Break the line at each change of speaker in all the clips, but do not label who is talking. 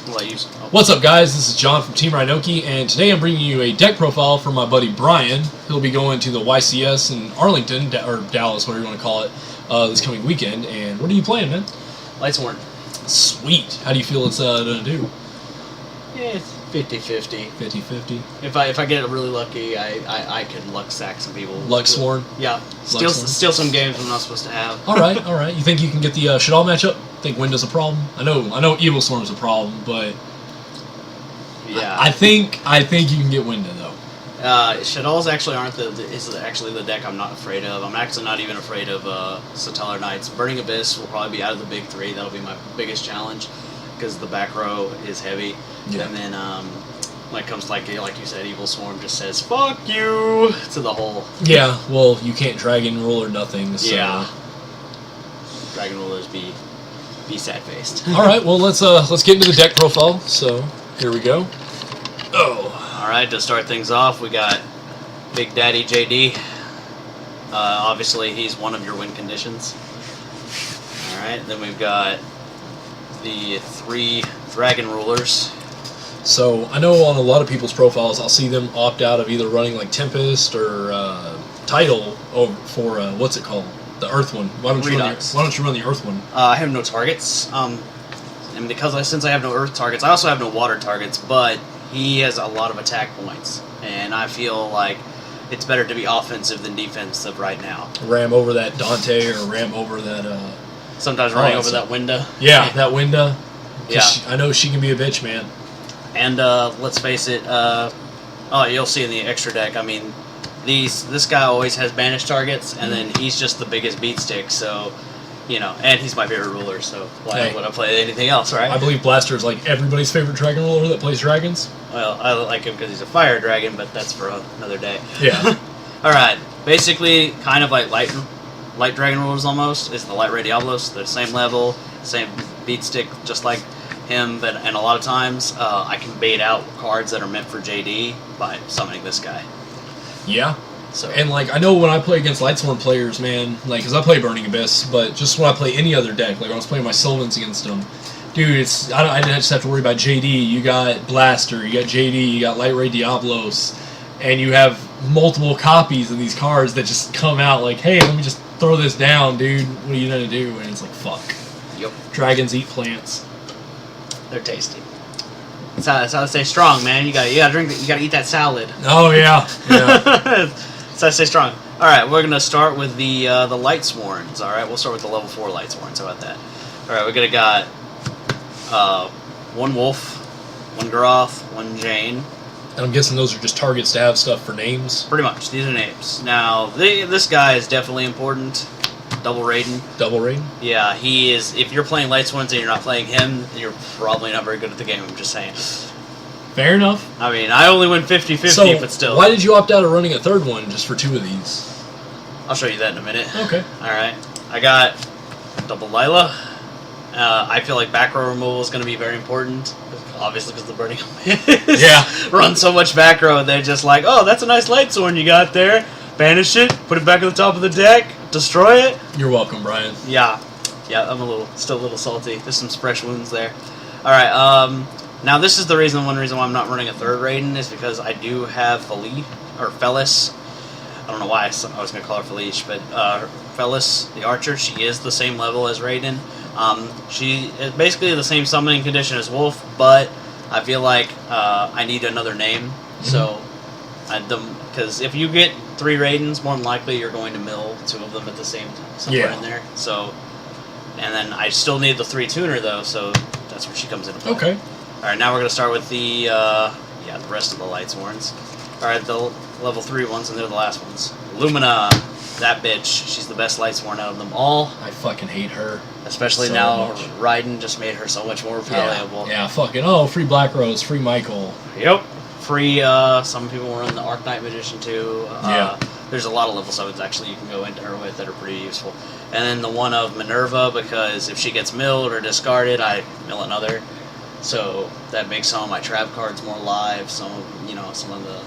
What's up, guys? This is John from Team RynOke, and today I'm bringing you a deck profile from my buddy Brian. He'll be going to the YCS in Arlington, or Dallas, whatever you want to call it, this coming weekend. And what are you playing, man?
Lightsworn.
Sweet. How do you feel it's going to do?
Yeah, it's 50-50.
50-50.
If I get really lucky, I could luck sack some people.
Lightsworn?
Yeah. Steal some games I'm not supposed to have.
Alright, alright. You think you can get the Shadal matchup? Think Window's a problem? I know Evil Storm's a problem, but
yeah,
I think you can get Window though.
Shadal's actually is actually the deck I'm not afraid of. I'm actually not even afraid of Satellar Knights. Burning Abyss will probably be out of the big three. That'll be my biggest challenge because the back row is heavy. Yeah. And then when it comes to like you said, Evil Swarm just says "fuck you" to the whole.
Yeah, well, you can't Dragon Rule or nothing. So.
Yeah. Dragon Rulers be sad faced.
All right, well let's get into the deck profile. So here we go. Oh.
All right, to start things off, we got Big Daddy JD. Obviously, he's one of your win conditions. All right, then we've got the 3 Dragon Rulers.
So I know on a lot of people's profiles, I'll see them opt out of either running like Tempest or Tidal over for what's it called? The Earth one. Why don't you run the Earth one?
I have no targets, and since I have no Earth targets, I also have no Water targets. But he has a lot of attack points, and I feel like it's better to be offensive than defensive right now.
Ram over that Dante or ram over that.
Sometimes running over that Winda.
Yeah, that Winda.
Yeah,
I know she can be a bitch, man.
And let's face it. You'll see in the extra deck. I mean. This guy always has banished targets, and then he's just the biggest beat stick, so, and he's my favorite ruler, so why would I play anything else, right?
I believe Blaster is like everybody's favorite dragon ruler that plays dragons.
Well, I like him because he's a fire dragon, but that's for another day.
Yeah.
Alright, basically, kind of like light dragon rulers almost, is the Light Ray Diablos. They're the same level, same beat stick, just like him, and a lot of times I can bait out cards that are meant for JD by summoning this guy.
Yeah.
So.
And, I know when I play against Lightsworn players, man, because I play Burning Abyss, but just when I play any other deck, when I was playing my Sylvans against them, dude, I didn't just have to worry about JD. You got Blaster, you got JD, you got Light Ray Diablos, and you have multiple copies of these cards that just come out like, hey, let me just throw this down, dude. What are you going to do? And it's like, fuck.
Yep.
Dragons eat plants.
They're tasty. That's how they stay strong, man. You gotta drink. You gotta eat that salad.
Oh yeah.
That's how I stay strong. All right, we're gonna start with the Lightsworns. All right, we'll start with the level 4 Lightsworns. How about that? All right, we're gonna got 1 Wolf, 1 Groth, 1 Jane.
And I'm guessing those are just targets to have stuff for names.
Pretty much, these are names. Now, this guy is definitely important. Double Raiden.
Double Raiden?
Yeah, he is. If you're playing Lightsworns and you're not playing him, you're probably not very good at the game, I'm just saying.
Fair enough.
I mean, I only win 50-50, but still.
Why did you opt out of running a 3rd one just for 2 of these?
I'll show you that in a minute.
Okay.
Alright. I got Double Lila. I feel like back row removal is going to be very important. Obviously, because the Burning Abyss run so much back row, they're just like, oh, that's a nice Lightsworn you got there. Banish it, put it back at the top of the deck, destroy it.
You're welcome, Brian.
Yeah, I'm still a little salty. There's some fresh wounds there. All right, now this is one reason why I'm not running a 3rd Raiden is because I do have Felis. I don't know why I was going to call her Felice, but Felis, the archer, she is the same level as Raiden. She is basically the same summoning condition as Wolf, but I feel like I need another name. So, because if you get 3 Raidens, more than likely you're going to mill 2 of them at the same time, somewhere in there. So, and then I still need the 3 tuner though, so that's where she comes into play.
Okay.
All right, now we're gonna start with the rest of the Lightsworns. All right, the level 3 ones, and they're the last ones. Lumina, that bitch, she's the best Lightsworn out of them all.
I fucking hate her.
Especially so now, Raiden just made her so much more valuable.
Yeah, fucking, free Black Rose, free Michael.
Yep. Free, some people run the Arc Knight Magician too. There's a lot of level 7s actually you can go into her with that are pretty useful. And then the one of Minerva, because if she gets milled or discarded, I mill another. So that makes some of my trap cards more live, some of the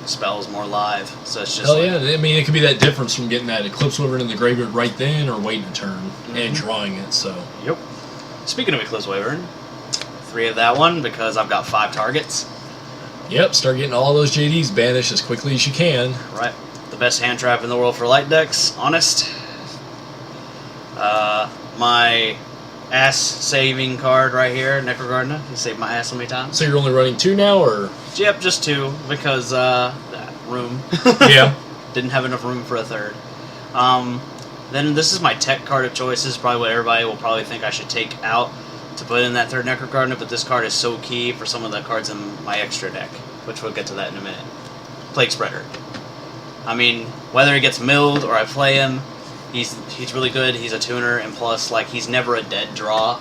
spells more live. So it's just
I mean, it could be that difference from getting that Eclipse Wyvern in the graveyard right then or waiting a turn and drawing it, so.
Yep. Speaking of Eclipse Wyvern, 3 of that one because I've got 5 targets.
Yep, start getting all those JDs banished as quickly as you can.
Right. The best hand trap in the world for light decks, honest. My ass-saving card right here, Necrogardna. He saved my ass so many times.
So you're only running 2 now, or?
Yep, just 2, because, that room.
Yeah.
Didn't have enough room for a 3rd. Then this is my tech card of choice. This is probably what everybody will probably think I should take out to put in that 3rd Necrogardna, but this card is so key for some of the cards in my extra deck, which we'll get to that in a minute. Plague Spreader. I mean, whether he gets milled or I play him, he's really good. He's a tuner, and plus, like, he's never a dead draw.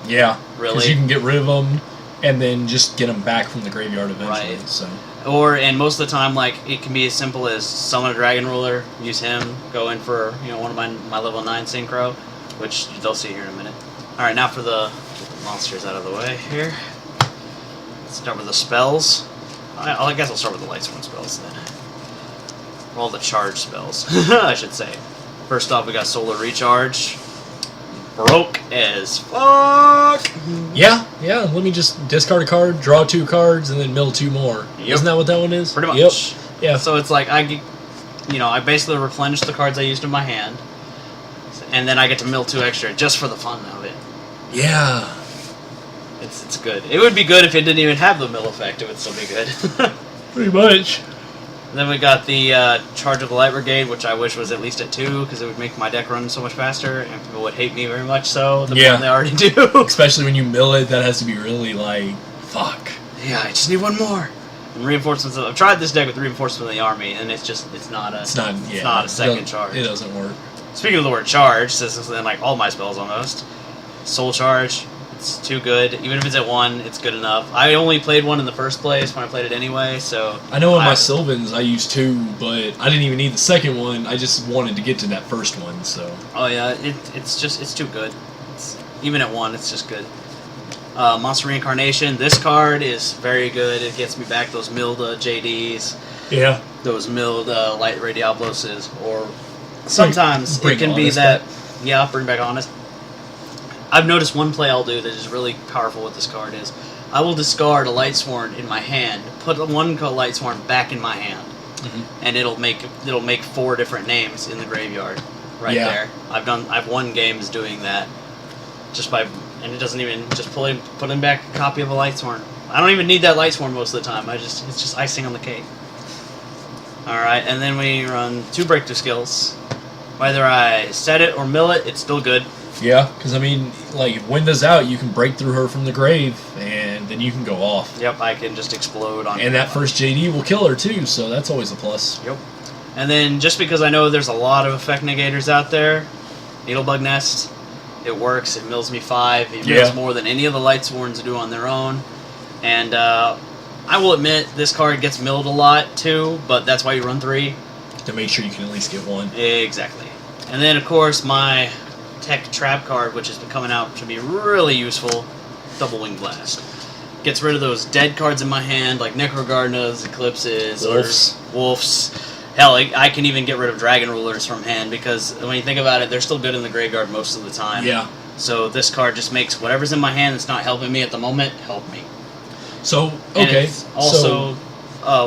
Yeah,
really.
Because you can get rid of them and then just get them back from the graveyard eventually.
Right.
So.
And most of the time, like, it can be as simple as summon a Dragon Ruler, use him, go in for, one of my level 9 Synchro, which they'll see here in a minute. Alright, now for get the monsters out of the way here. Let's start with the spells. I guess I'll start with the Lightsworn spells then. All the charge spells, I should say. First off, we got Solar Recharge. Broke as fuck!
Yeah, let me just discard a card, draw 2 cards, and then mill 2 more.
Yep.
Isn't that what that one is?
Pretty much.
Yep. Yeah.
So it's like, I basically replenish the cards I used in my hand, and then I get to mill 2 extra just for the fun of it.
Yeah.
It's good. It would be good if it didn't even have the mill effect. It would still be good.
Pretty much.
And then we got the Charge of the Light Brigade, which I wish was at least at 2, because it would make my deck run so much faster, and people would hate me very much so, the more they already do.
Especially when you mill it, that has to be really, like, fuck.
Yeah, I just need 1 more. And Reinforcements, I've tried this deck with Reinforcement of the Army, and it's not a second charge.
It doesn't work.
Speaking of the word charge, this is in, like, all my spells almost. Soul Charge, it's too good. Even if it's at 1, it's good enough. I only played 1 in the first place when I played it anyway, so...
I know in my Sylvans I used 2, but I didn't even need the second one. I just wanted to get to that first one, so...
Oh yeah, it's too good. Even at 1, it's just good. Monster Reincarnation, this card is very good. It gets me back those milled JDs.
Yeah.
Those milled Light Ray Diabloses, or... Sometimes
Bring
it can be that...
Back.
Yeah, bring back Honest. I've noticed one play I'll do that is really powerful with this card is I will discard a Lightsworn in my hand, put 1 Lightsworn back in my hand, and it'll make 4 different names in the graveyard right there. I've won games doing that and it doesn't even just putting back a copy of a Lightsworn. I don't even need that Lightsworn most of the time. It's just icing on the cake. All right, and then we run 2 breakthrough skills. Whether I set it or mill it, it's still good.
Yeah, because, I mean, like, if Winda's out, you can break through her from the grave, and then you can go off.
Yep, I can just explode on her.
And that first JD will kill her, too, so that's always a plus.
Yep. And then, just because I know there's a lot of effect negators out there, Needlebug Nest, it works, it mills me 5, it mills more than any of the Lightsworns do on their own. And, I will admit, this card gets milled a lot, too, but that's why you run 3.
To make sure you can at least get 1.
Exactly. And then, of course, my... Tech Trap card, which has been coming out to be really useful, Double Wing Blast. Gets rid of those dead cards in my hand, like Necrogardnas, Eclipses, Wolves. Hell, I can even get rid of Dragon Rulers from hand, because when you think about it, they're still good in the graveyard most of the time.
Yeah.
So this card just makes whatever's in my hand that's not helping me at the moment, help me.
So, okay.
Also,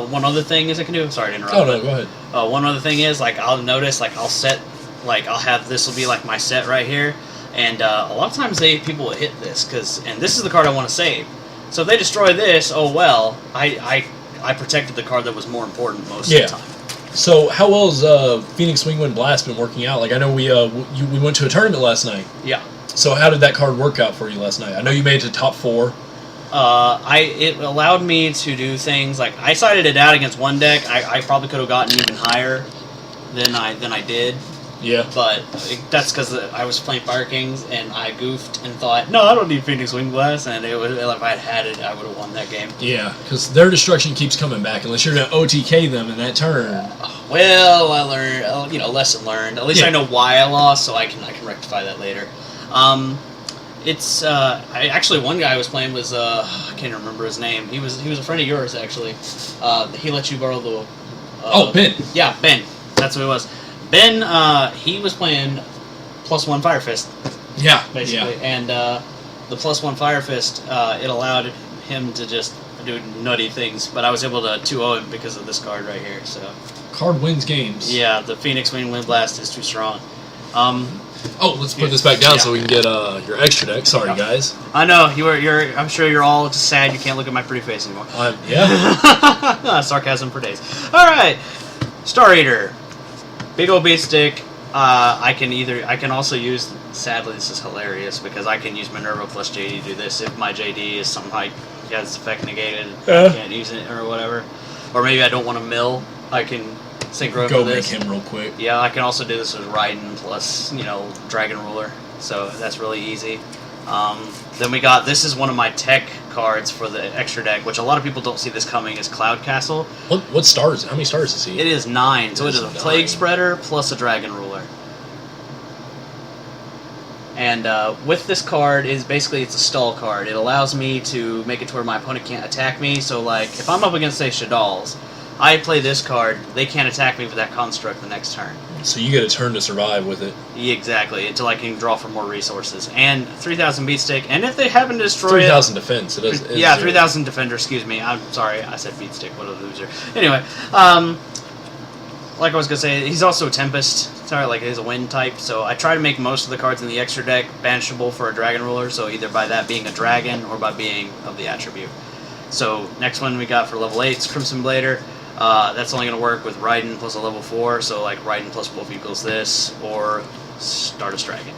one other thing is I can do... Sorry to interrupt.
Oh, no, go ahead.
One other thing is, like, I'll notice, like, I'll set... Like, I'll have, this will be like my set right here, and a lot of times people will hit this, and this is the card I want to save. So if they destroy this, oh well, I protected the card that was more important most of the time.
So how well has Phoenix Wingwind Blast been working out? Like, I know we went to a tournament last night.
Yeah.
So how did that card work out for you last night? I know you made it to top 4.
It allowed me to do things, like, I sided it out against one deck. I probably could have gotten even higher than I did.
Yeah.
But that's because I was playing Fire Kings, and I goofed and thought, no, I don't need Phoenix Wing Blast, and if I had it, I would have won that game.
Yeah, because their destruction keeps coming back, unless you're going to OTK them in that turn.
Well, I learned, lesson learned. At least I know why I lost, so I can rectify that later. Actually, one guy I was playing was, I can't remember his name. He was a friend of yours, actually. He let you borrow the...
Ben.
Yeah, Ben. That's what it was. Ben, he was playing +1 Fire Fist.
Yeah,
basically, and the +1 Fire Fist, it allowed him to just do nutty things, but I was able to 2-0 him because of this card right here. So
card wins games.
yeah, the Phoenix Wing Wind Blast is too strong.
Let's put this back down so we can get your extra deck. Sorry, guys.
I know I'm sure you're all just sad you can't look at my pretty face anymore.
Yeah.
Sarcasm for days. All right, Star Eater, big old beat stick. I can also use. Sadly, this is hilarious because I can use Minerva plus JD to do this if my JD is somehow has effect negated. I can't use it or whatever, or maybe I don't want to mill. I can synchro
Go
for this.
make him real quick.
Yeah, I can also do this with Raiden plus Dragon Ruler, so that's really easy. Then we got, this is one of my tech cards for the extra deck, which a lot of people don't see this coming, is Cloud Castle.
What stars? How many stars is he?
It is 9, so it is a
9.
Plague Spreader plus a Dragon Ruler. And with this card, it's a stall card. It allows me to make it to where my opponent can't attack me. So, like, if I'm up against, say, Shadal's, I play this card, they can't attack me with that construct the next turn.
So you get a turn to survive with it.
Yeah, exactly, until I can draw for more resources. And 3,000 beat stick, and if they happen to destroy
3,000 defense. It is,
yeah, 3,000 defender, excuse me. I'm sorry, I said beat stick, what a loser. Anyway, like I was going to say, he's also a Tempest. Sorry, like he's a wind type, so I try to make most of the cards in the extra deck banishable for a Dragon Ruler, so either by that being a dragon or by being of the attribute. So, next one we got for level 8 is Crimson Blader. That's only going to work with Raiden plus a level 4, so like Raiden plus Wolf equals this, or Stardust Dragon.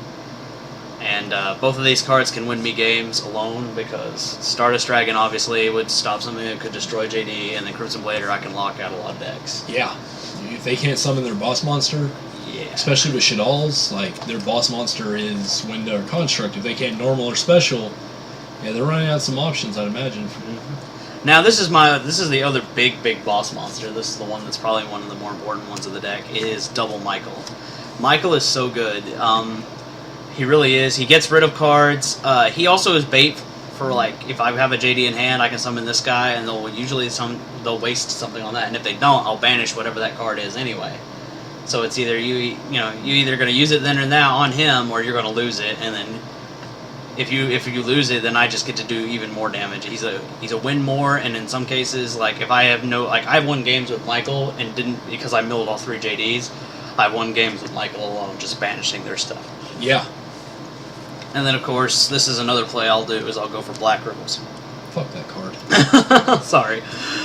And both of these cards can win me games alone, because Stardust Dragon obviously would stop something that could destroy JD, and then Crimson Blader I can lock out a lot of decks.
Yeah. If they can't summon their boss monster,
yeah.
Especially with Shadal's, like, their boss monster is Wind or Construct. If they can't normal or special, yeah, they're running out of some options, I'd imagine.
Mm-hmm. Now, this is the other big boss monster. This is the one that's probably one of the more important ones of the deck, is Double Michael. Michael is so good. He really is. He gets rid of cards. He also is bait for, like, if I have a JD in hand, I can summon this guy, and they'll waste something on that. And if they don't, I'll banish whatever that card is anyway. So it's either you either going to use it then or now on him, or you're going to lose it, and then if you lose it, then I just get to do even more damage. He's a win more, and in some cases, like if I have I've won games with Michael and didn't, because I milled all 3 JDs. I've won games with Michael alone, just banishing their stuff.
Yeah.
And then of course, this is another play I'll do, is I'll go for Black Rose.
Fuck that card.
Sorry.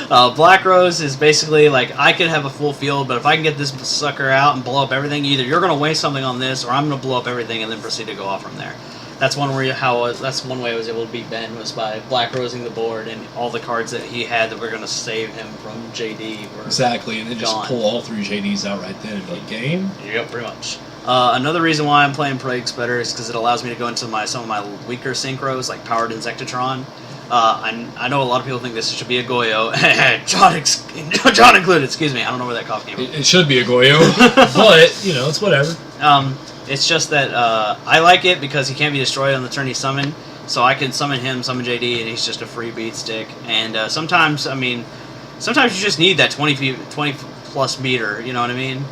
Black Rose is basically like, I could have a full field, but if I can get this sucker out and blow up everything, either you're going to waste something on this, or I'm going to blow up everything and then proceed to go off from there. That's one way I was able to beat Ben, was by Black Rosing the board, and all the cards that he had that were going to save him from JD were
exactly, and then just
gone.
pull all 3 JDs out right then and be like, game?
Yep, pretty much. Another reason why I'm playing Plague Spreader is because it allows me to go into some of my weaker synchros, like Powered Insectatron. I know a lot of people think this should be a Goyo. John included, excuse me. I don't know where that cough came from.
It should be a Goyo, but, it's whatever.
It's just that I like it because he can't be destroyed on the turn he's summoned. So I can summon him, summon JD, and he's just a free beat stick. And sometimes you just need that 20 plus meter, you know what I mean?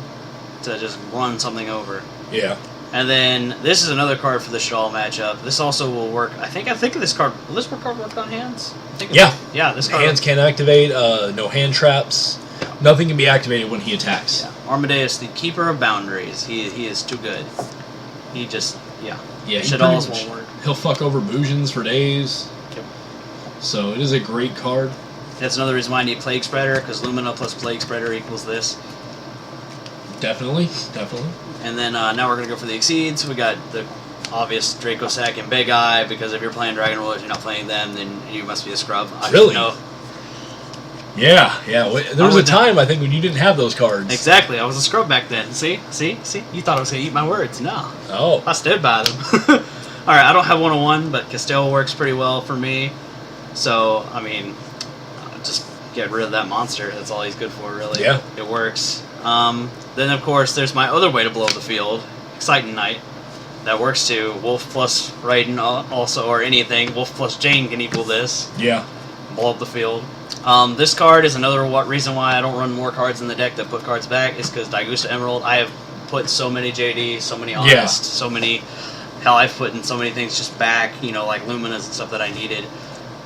To just run something over.
Yeah.
And then this is another card for the Shawl matchup. This also will work. I think of this card. Will this card work on hands? Yeah, this card.
Hands can't activate. No hand traps. Nothing can be activated when he attacks.
Yeah. Armadeus, the Keeper of Boundaries. He is too good. He just Shadal's won't work.
He'll fuck over Boojins for days.
Yep.
So it is a great card.
That's another reason why I need Plague Spreader, because Lumina plus Plague Spreader equals this.
Definitely.
And then now we're going to go for the Exceeds. We got the obvious Draco Sack and Big Eye, because if you're playing Dragon Rulers, you're not playing them, then you must be a scrub.
Really?
No.
Yeah. There was a time, I think, when you didn't have those cards.
Exactly. I was a scrub back then. See? You thought I was going to eat my words. No.
Oh.
I stood by them. Alright, I don't have 101, but Castell works pretty well for me. So, just get rid of that monster. That's all he's good for, really.
Yeah.
It works. Then, of course, there's my other way to blow up the field, Exciting Knight. That works too. Wolf plus Raiden also, or anything. Wolf plus Jane can equal this.
Yeah.
Blow up the field. This card is another reason why I don't run more cards in the deck that put cards back, is because Daigusa Emerald, I have put so many JD, so many Honest, so many Hell, I've put in so many things just back, you know, like Luminas and stuff that I needed,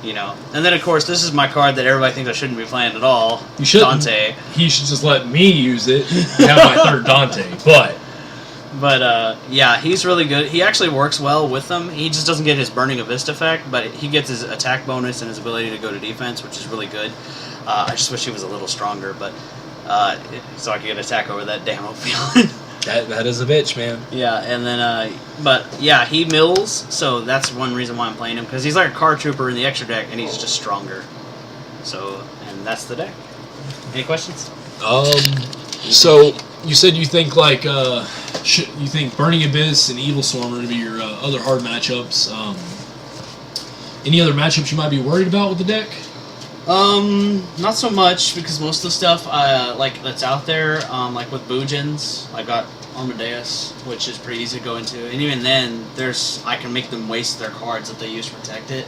you know. And then, of course, this is my card that everybody thinks I shouldn't be playing at all.
You shouldn't.
Dante.
He should just let me use it and have my third Dante.
But, yeah, he's really good. He actually works well with them. He just doesn't get his Burning Abyss effect, but he gets his attack bonus and his ability to go to defense, which is really good. I just wish he was a little stronger, but so I could get attack over that damn Ophion.
That is a bitch, man.
Yeah, and then, but yeah, he mills, so that's one reason why I'm playing him, because he's like a card trooper in the extra deck, and he's just stronger. So, and that's the deck. Any questions?
So you said you think like you think Burning Abyss and Evil Storm are going to be your other hard matchups. Any other matchups you might be worried about with the deck?
Not so much, because most of the stuff like that's out there, like with Boojins, I got Armadeus, which is pretty easy to go into, and even then, I can make them waste their cards that they use to protect it,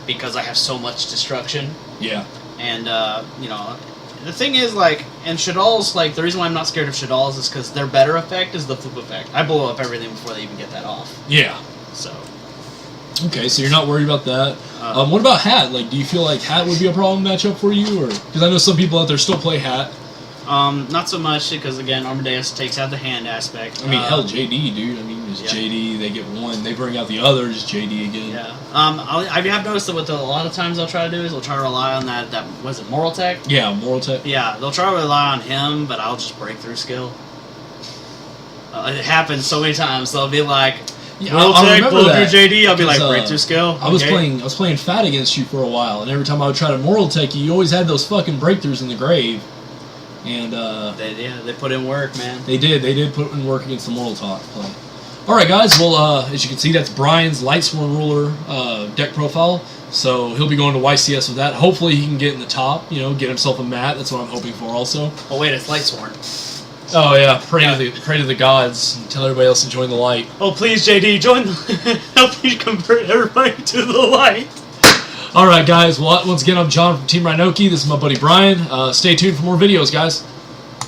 because I have so much destruction.
Yeah.
And you know, the thing is, like, and Shadal's, like, the reason why I'm not scared of Shadal's is because their better effect is the flip effect. I blow up everything before they even get that off.
Yeah.
So.
Okay, so you're not worried about that. What about Hat? Like, do you feel like Hat would be a problem matchup for you, or because I know some people out there still play Hat?
Not so much, because again, Armadeus takes out the hand aspect.
I mean, hell, JD, dude. I mean, it's JD. They get one. They bring out the other. Just JD again.
Yeah. I have noticed that what a lot of times they'll try to do is they'll try to rely on that was it Moral Tech?
Yeah, Moral Tech.
Yeah, they'll try to rely on him, but I'll just breakthrough skill. It happens so many times. They'll be like.
Yeah,
Moral Tech,
remember
blow
that.
through JD. I'll be like breakthrough skill.
I was playing Fat against you for a while, and every time I would try to Moral Tech you always had those fucking breakthroughs in the grave. And
they put in work, man.
They did put in work against the Moral Talk play. All right, guys. Well, as you can see, that's Brian's Lightsworn Ruler deck profile. So he'll be going to YCS with that. Hopefully, he can get in the top. You know, get himself a mat. That's what I'm hoping for, also.
Oh wait, it's Lightsworn.
Oh yeah, pray to the gods and tell everybody else to join the light.
Oh please, JD, join help me convert everybody to the light.
All right, guys. Well, once again, I'm John from Team RynOke. This is my buddy Brian. Stay tuned for more videos, guys.